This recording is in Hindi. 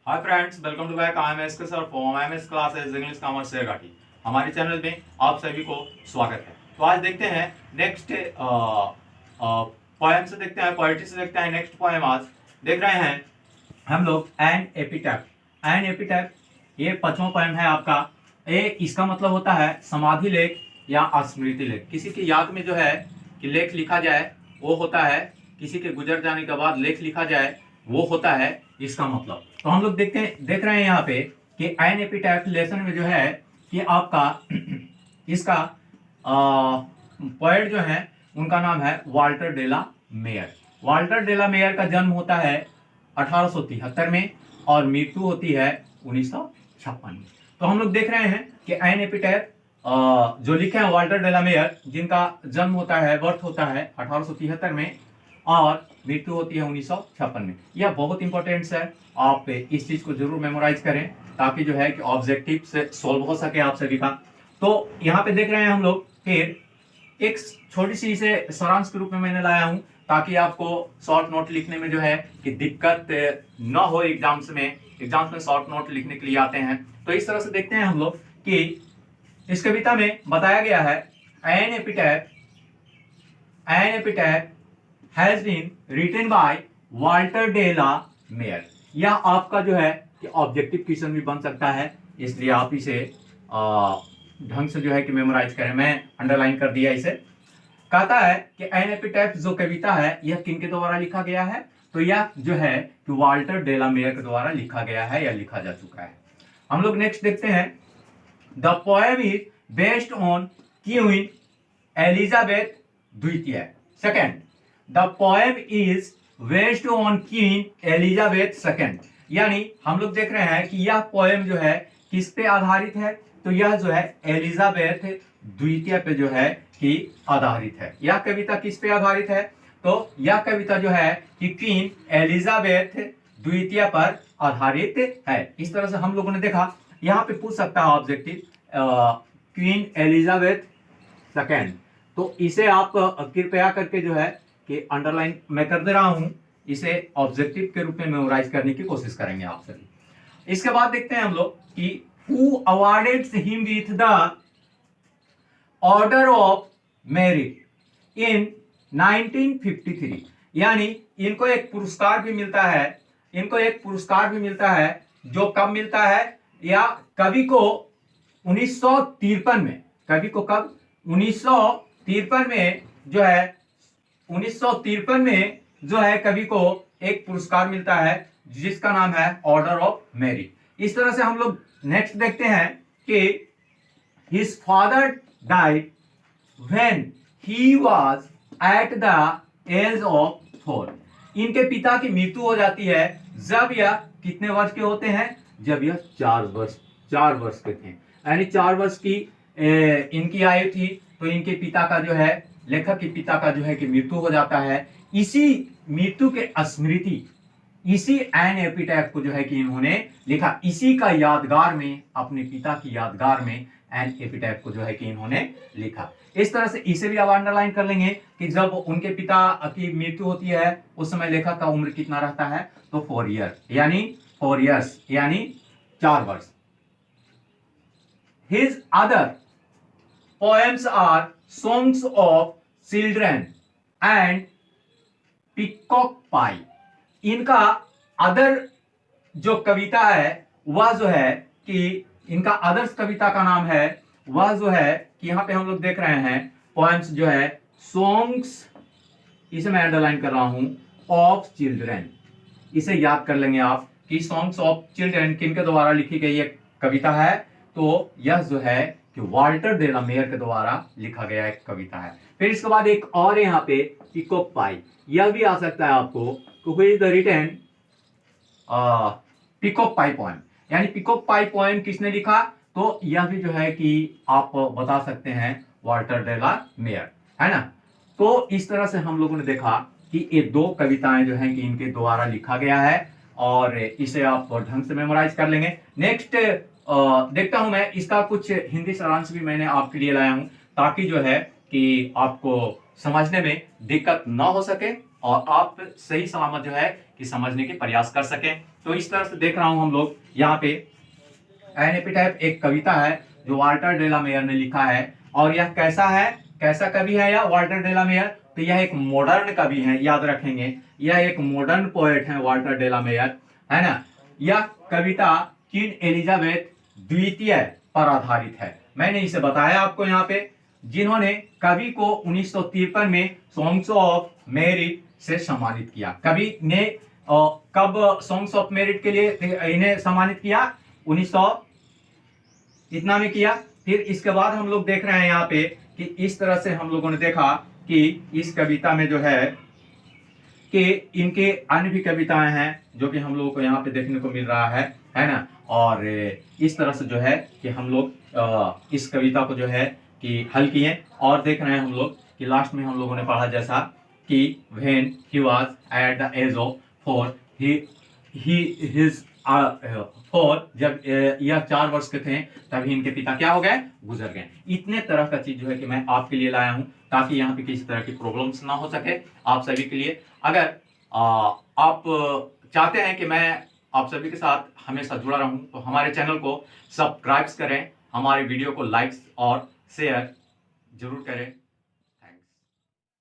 Hi friends, welcome to back. I M S K sir from I M S classes English commerce से हमारे चैनल में आप सभी को स्वागत है। तो आज देखते हैं नेक्स्ट पोएम से देखते हैं, पोएट्री से देखते हैं। नेक्स्ट पोएम आज देख रहे हैं हम लोग एन एपिटैफ। एन एपिटैफ ये 5वां पोएम है आपका। इसका मतलब होता है समाधि लेख या स्मृति लेख। किसी की याद में जो है कि लेख लिखा जाए वो होता है, किसी के गुजर जाने के बाद लेख लिखा जाए वो होता है इसका मतलब। तो हम लोग देख रहे हैं यहाँ पे कि एन एपिटैफ लेसन में जो है कि आपका इसका पोएट जो है उनका नाम है Walter de la mayor. Walter de la mayor का जन्म होता है 1873 में और मृत्यु होती है 1956 में। तो हम लोग देख रहे हैं कि एन एपिटैफ जो लिखे हैं वाल्टर डेला मेयर, जिनका जन्म होता है, बर्थ होता है 1873 में और मृत्यु होती है 1956 में। यह बहुत इंपॉर्टेंट है, आप इस चीज को जरूर मेमोराइज करें ताकि जो है कि ऑब्जेक्टिव से सॉल्व हो सके आप सभी का। तो यहाँ पे देख रहे हैं हम लोग, फिर एक छोटी सी इसे सारांश के रूप में मैंने लाया हूं ताकि आपको शॉर्ट नोट लिखने में जो है कि दिक्कत न हो। एग्जाम्स में शॉर्ट नोट लिखने के लिए आते हैं। तो इस तरह से देखते हैं हम लोग कि इस कविता में बताया गया है an epitaph has been written by Walter de la Mare. यह आपका जो है कि ऑब्जेक्टिव क्वेश्चन भी बन सकता है, इसलिए आप इसे ढंग से जो है कि मेमोराइज करें। मैं अंडरलाइन कर दिया इसे। कहता है कि एन एपिटैफ जो कविता है यह किनके द्वारा लिखा गया है, तो यह जो है कि वाल्टर डेला मेयर के द्वारा लिखा गया है या लिखा जा चुका है। हम लोग नेक्स्ट देखते हैं। The poem is based on queen Elizabeth द्वितीय second. The poem is based on queen Elizabeth second. यानी हम लोग देख रहे हैं कि यह पोएम जो है किस पे आधारित है, तो यह जो है एलिजाबेथ द्वितीय पे जो है कि आधारित है। यह कविता किस पे आधारित है, तो यह कविता जो है कि क्वीन एलिजाबेथ द्वितीय पर आधारित है। इस तरह से हम लोगों ने देखा। यहाँ पे पूछ सकता है ऑब्जेक्टिव क्वीन एलिजाबेथ सेकेंड, तो इसे आप कृपया करके जो है कि अंडरलाइन मैं कर दे रहा हूं, इसे ऑब्जेक्टिव के रूप में मेमोराइज करने की कोशिश करेंगे आप सभी। इसके बाद देखते हैं हम लोग कि who awarded him with the order of merit in 1953। यानी इनको एक पुरस्कार भी मिलता है। जो कब मिलता है, या कवि को 1953 में, कवि को कब 1953 में जो है 1953 में जो है कवि को एक पुरस्कार मिलता है जिसका नाम है ऑर्डर ऑफ मेरिट। इस तरह से हम लोग नेक्स्ट देखते हैं कि his father died when he was at the age of 4। इनके पिता की मृत्यु हो जाती है जब यह कितने वर्ष के होते हैं, जब यह 4 वर्ष के थे। यानी 4 वर्ष की इनकी आयु थी, तो इनके पिता का जो है, लेखक के पिता का जो है कि मृत्यु हो जाता है। इसी मृत्यु के स्मृति, इसी एन एपिटैफ को जो है कि इन्होंने लिखा। इसी का यादगार में, अपने पिता की यादगार में एन एपिटैफ को जो है कि इन्होंने लिखा। इस तरह से इसे भी आप अंडरलाइन कर लेंगे कि जब उनके पिता की मृत्यु होती है उस समय लेखक का उम्र कितना रहता है, तो 4 ईयर यानी 4 इयर्स यानी 4 वर्ष। His other poems are songs of children and peacock pie। इनका अदर जो कविता है वह जो है कि इनका आदर्श कविता का नाम है, वह जो है कि यहाँ पे हम लोग देख रहे हैं poems जो है songs, इसे मैं अंडरलाइन कर रहा हूं, ऑफ चिल्ड्रन। इसे याद कर लेंगे आप कि songs ऑफ चिल्ड्रन किनके द्वारा लिखी गई एक कविता है, तो यह जो है कि वाल्टर डेला मेयर के द्वारा लिखा गया एक कविता है। फिर इसके बाद एक और यहाँ पे पीकॉक पाई, यह भी आ सकता है आपको, who is the written peacock pie poem. यानी पीकॉक पाई पोएम किसने लिखा, तो यह भी जो है कि आप बता सकते हैं वाल्टर डेला मेयर, है ना। तो इस तरह से हम लोगों ने देखा कि ये 2 कविताएं जो हैं कि इनके द्वारा लिखा गया है और इसे आप ढंग से मेमोराइज कर लेंगे। नेक्स्ट देखता हूं मैं, इसका कुछ हिंदी सारांश भी मैंने आपके लिए लाया हूं ताकि जो है कि आपको समझने में दिक्कत ना हो सके और आप सही सलामत जो है कि समझने के प्रयास कर सकें। तो इस तरह से देख रहा हूं हम लोग यहाँ पे एन एपिटाइप एक कविता है जो वाल्टर डेला मेयर ने लिखा है, और यह कैसा है, कैसा कवि है यह वाल्टर डेला मेयर? तो यह एक मॉडर्न कवि है, याद रखेंगे यह एक मॉडर्न पोएट है वाल्टर डेला मेयर, है ना। यह कविता क्वीन एलिजाबेथ द्वितीय पर आधारित है। मैंने इसे बताया आपको यहाँ पे, जिन्होंने कवि को 1953 में सॉन्ग्स ऑफ मेरिट से सम्मानित किया। कवि ने कब सॉन्ग्स ऑफ मेरिट के लिए इन्हें सम्मानित किया? 1900 इतना में किया। फिर इसके बाद हम लोग देख रहे हैं यहाँ पे कि इस तरह से हम लोगों ने देखा कि इस कविता में जो है कि इनके अन्य भी कविताएं हैं जो कि हम लोगों को यहाँ पे देखने को मिल रहा है ना। और इस तरह से जो है कि हम लोग इस कविता को जो है कि हल किए, और देख रहे हैं हम लोग कि लास्ट में हम लोगों ने पढ़ा जैसा कि when he was at the age of 4 जब यह 4 वर्ष के थे तभी इनके पिता क्या हो गए, गुजर गए। इतने तरह का चीज जो है कि मैं आपके लिए लाया हूं ताकि यहाँ पे किसी तरह की प्रॉब्लम्स ना हो सके आप सभी के लिए। अगर आप चाहते हैं कि मैं आप सभी के साथ हमेशा जुड़ा रहूं तो हमारे चैनल को सब्सक्राइब करें, हमारे वीडियो को लाइक और शेयर जरूर करें।